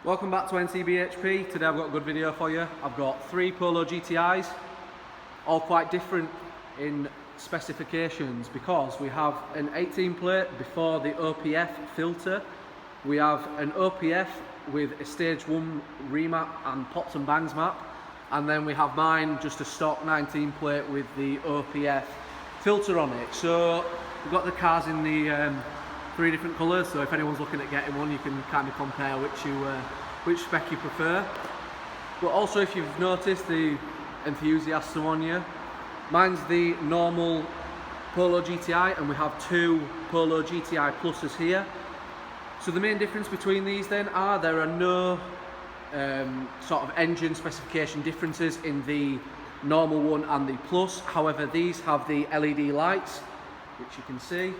Welcome back to NCBHP. Today I've got a good video for you. I've got 3 POLO GTIs, all quite different in specifications because we have an 18 plate before the OPF filter. We have an OPF with a stage 1 REMAP and pots and bangs map, and then we have mine just a stock 19 plate with the OPF filter on it. So we've got the cars in the 3 different colours, so if anyone's looking at getting one, you can kind of compare which spec you prefer. But also, if you've noticed, the enthusiasts are on you. Mine's the normal POLO GTI, and we have 2 POLO GTI Pluses here. So the main difference between these then are there are no sort of engine specification differences in the normal one and the Plus. However, these have the LED lights, which you can see,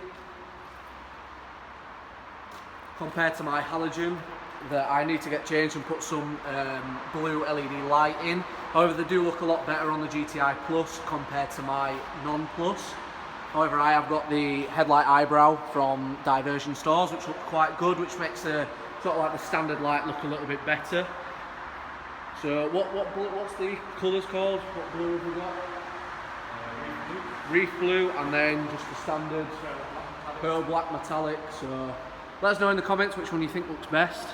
compared to my halogen that I need to get changed and put some blue LED light in. However, they do look a lot better on the GTI Plus compared to my non-Plus. However, I have got the headlight eyebrow from Diversion Stores, which look quite good, which makes the sort of like the standard light look a little bit better. So what's the colours called? What blue have we got? Reef blue, and then just the standard pearl black metallic. So let us know in the comments which one you think looks best.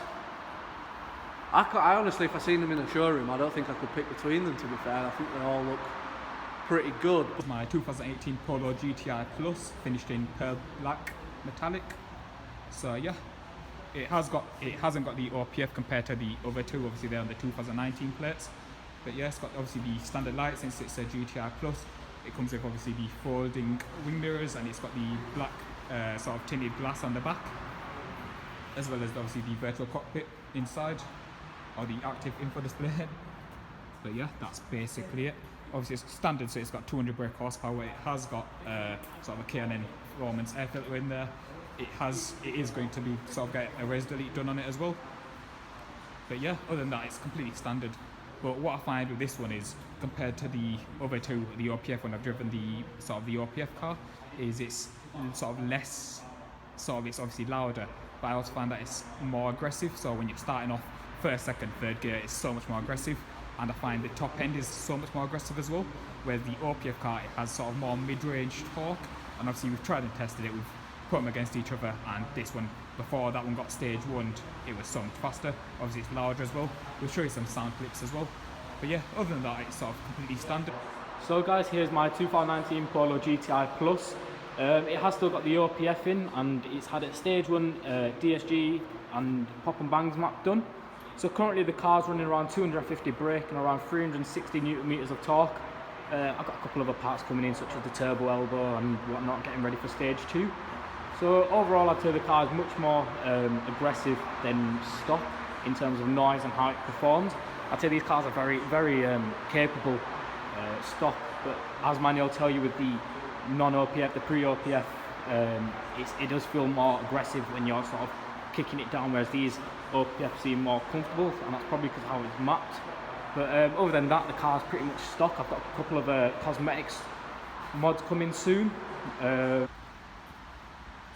I honestly, if I seen them in a showroom, I don't think I could pick between them, to be fair. I think they all look pretty good. My 2018 POLO GTI Plus, finished in pearl black metallic. So yeah, it hasn't got the OPF compared to the other 2. Obviously they're on the 2019 plates. But yeah, it's got obviously the standard light since it's a GTI Plus. It comes with obviously the folding wing mirrors, and it's got the black sort of tinted glass on the back, as well as obviously the virtual cockpit inside, or the active info display. But yeah, that's basically it. Obviously it's standard, so it's got 200 brake horsepower. It has got sort of a K&N Performance air filter in there. It is going to be sort of get a res delete done on it as well. But yeah, other than that, it's completely standard. But what I find with this one is, compared to the other 2, the OPF, when I've driven the sort of the OPF car, is it's sort of less, sort of it's obviously louder, but I also find that it's more aggressive. So when you're starting off first, second, third gear, it's so much more aggressive, and I find the top end is so much more aggressive as well, where the OPF car, it has sort of more mid-range torque, and obviously we've tried and tested it, we've put them against each other, and this one, before that one got stage 1, it was so much faster. Obviously it's larger as well. We'll show you some sound clips as well. But yeah, other than that, it's sort of completely standard. So guys, here's my 2019 POLO GTI Plus. It has still got the OPF in, and it's had its stage 1 DSG and pop and bangs map done. So currently the car's running around 250 brake and around 360 Newton meters of torque. I've got a couple of other parts coming in, such as the turbo elbow and whatnot, getting ready for stage 2. So overall, I'd say the car is much more aggressive than stock in terms of noise and how it performs. I'd say these cars are very, very capable stock, but as Manuel will tell you, with the non-OPF, the pre-OPF, it does feel more aggressive when you're sort of kicking it down, whereas these OPF seem more comfortable, and that's probably because how it's mapped. But other than that, the car's pretty much stock. I've got a couple of cosmetics mods coming soon.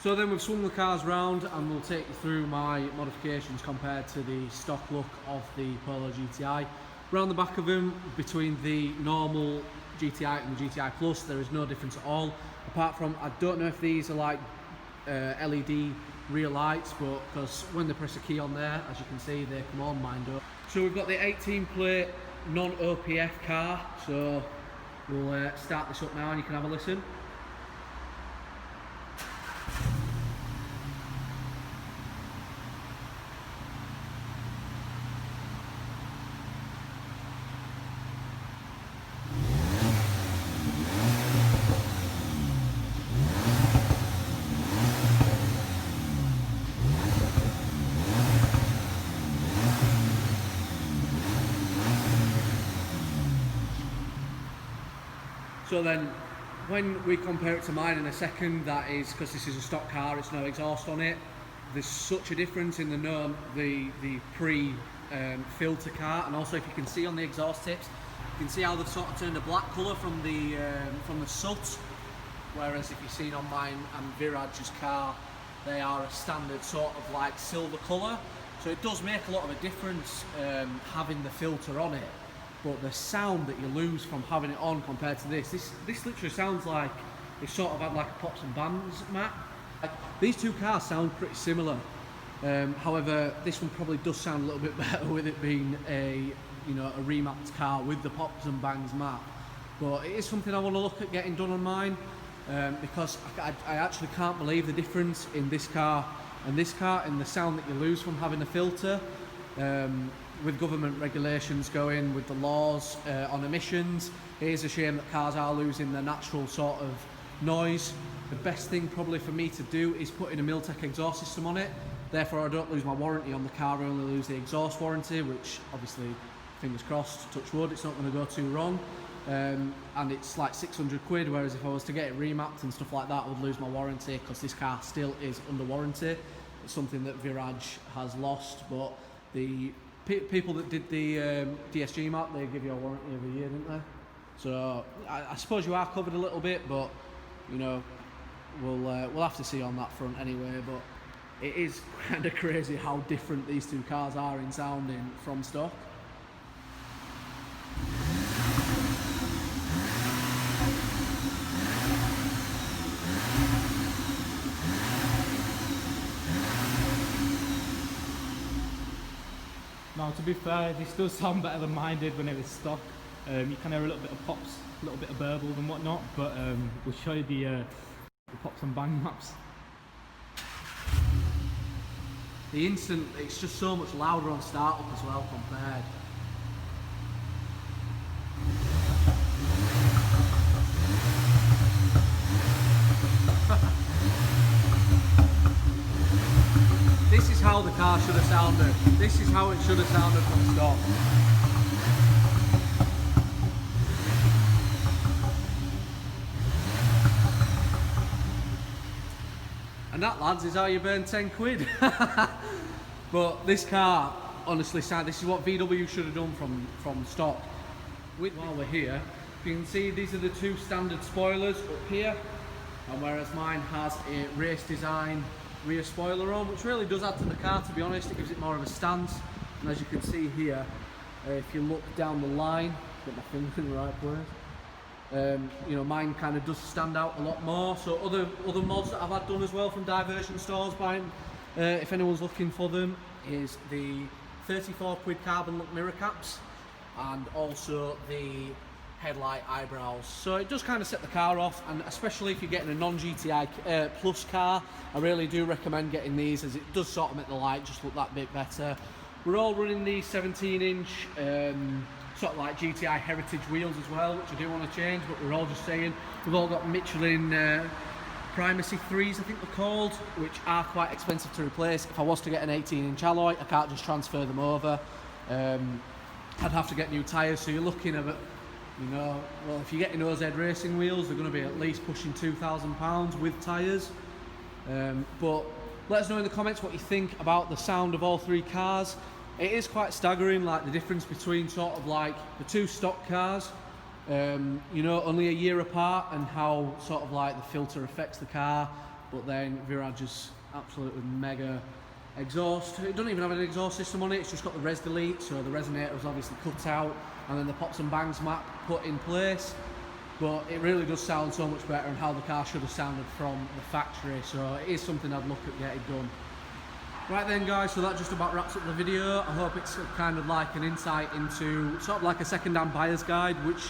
So then we've swung the cars round, and we'll take you through my modifications compared to the stock look of the POLO GTI. Round the back of them, between the normal GTI and the GTI Plus, there is no difference at all, apart from, I don't know if these are like LED rear lights, but because when they press a key on there, as you can see, they come on, mine don't. So we've got the 18 plate non-OPF car, so we'll start this up now and you can have a listen. So then, when we compare it to mine in a second, that is because this is a stock car, it's no exhaust on it. There's such a difference in the pre-filter car, and also if you can see on the exhaust tips, you can see how they've sort of turned a black colour from the soot. Whereas if you've seen on mine and Viraj's car, they are a standard sort of like silver colour. So it does make a lot of a difference having the filter on it, but the sound that you lose from having it on compared to this literally sounds like it sort of had like a pops and bands map. Like, these two cars sound pretty similar. However, this one probably does sound a little bit better with it being a remapped car with the pops and bangs map. But it is something I want to look at getting done on mine, because I actually can't believe the difference in this car and this car, and the sound that you lose from having a filter. With government regulations going, with the laws on emissions, it is a shame that cars are losing their natural sort of noise. The best thing probably for me to do is put in a Miltech exhaust system on it. Therefore I don't lose my warranty on the car, I only lose the exhaust warranty, which obviously, fingers crossed, touch wood, it's not going to go too wrong. And it's like 600 quid, whereas if I was to get it remapped and stuff like that, I would lose my warranty, because this car still is under warranty. It's something that Viraj has lost, but the people that did the DSG map, they give you a warranty every year, didn't they? So I suppose you are covered a little bit, but you know, we'll have to see on that front anyway. But it is kind of crazy how different these two cars are in sounding from stock. Now, to be fair, this does sound better than mine did when it was stock. You can hear a little bit of pops, a little bit of burbles and whatnot, but we'll show you the pops and bang maps. The instant, it's just so much louder on startup as well compared. This is how the car should have sounded. This is how it should have sounded from stock. And that, lads, is how you burn 10 quid. But this car, honestly, this is what VW should have done from stock. While we're here, you can see these are the two standard spoilers up here, and whereas mine has a race design rear spoiler on, which really does add to the car, to be honest. It gives it more of a stance, and as you can see here, if you look down the line, get my finger in the right place, you know, mine kind of does stand out a lot more. So other mods that I've had done as well from diversion stores, buying, if anyone's looking for them, is the 34 quid carbon look mirror caps, and also the headlight eyebrows. So it does kind of set the car off, and especially if you're getting a non-GTI plus car, I really do recommend getting these, as it does sort of make the light just look that bit better. We're all running these 17-inch sort of like GTI heritage wheels as well, which I do want to change, but we're all just saying we've all got Michelin Primacy 3s, I think they're called, which are quite expensive to replace. If I was to get an 18-inch alloy, I can't just transfer them over. I'd have to get new tyres, so you're looking at, you know, well, if you're getting OZ racing wheels, they're going to be at least pushing £2,000 with tyres. But let us know in the comments what you think about the sound of all three cars. It is quite staggering, like the difference between sort of like the two stock cars, you know, only a year apart, and how sort of like the filter affects the car. But then Viraj is absolutely mega exhaust. It doesn't even have an exhaust system on it, it's just got the res delete, so the resonator is obviously cut out, and then the pops and bangs map put in place. But it really does sound so much better, and how the car should have sounded from the factory, so it is something I'd look at getting done. Right then guys, so that just about wraps up the video. I hope it's kind of like an insight into sort of like a second-hand buyer's guide, which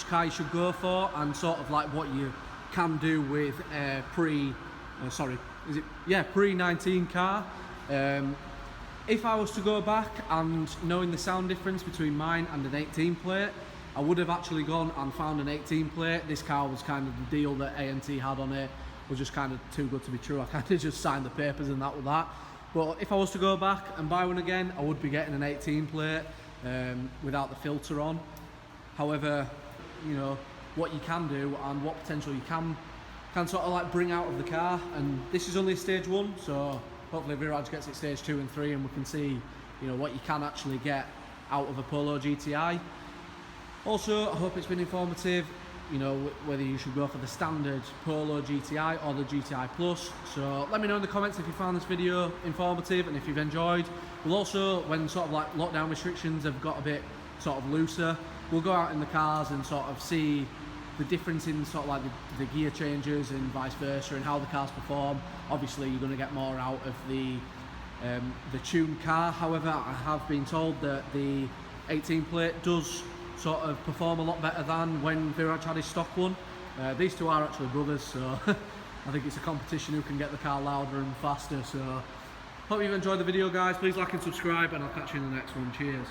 car you should go for, and sort of like what you can do with a pre-19 car. If I was to go back and knowing the sound difference between mine and an 18 plate, I would have actually gone and found an 18 plate. This car was kind of the deal that ANT had on it, was just kind of too good to be true. I kind of just signed the papers and that was that. But if I was to go back and buy one again, I would be getting an 18 plate without the filter on. However, you know, what you can do and what potential you can sort of like bring out of the car, and this is only stage 1, so hopefully Viraj gets it stage 2 and 3, and we can see, you know, what you can actually get out of a Polo GTI. Also, I hope it's been informative. you know, whether you should go for the standard Polo GTI or the GTI Plus. So let me know in the comments if you found this video informative and if you've enjoyed. We'll also, when sort of like lockdown restrictions have got a bit sort of looser, we'll go out in the cars and sort of see the difference in sort of like the gear changes and vice versa, and how the cars perform. Obviously you're going to get more out of the tuned car. However, I have been told that the 18 plate does sort of perform a lot better than when Viraj had his stock one. These two are actually brothers, so I think it's a competition who can get the car louder and faster. So hope you've enjoyed the video, guys. Please like and subscribe, and I'll catch you in the next one. Cheers.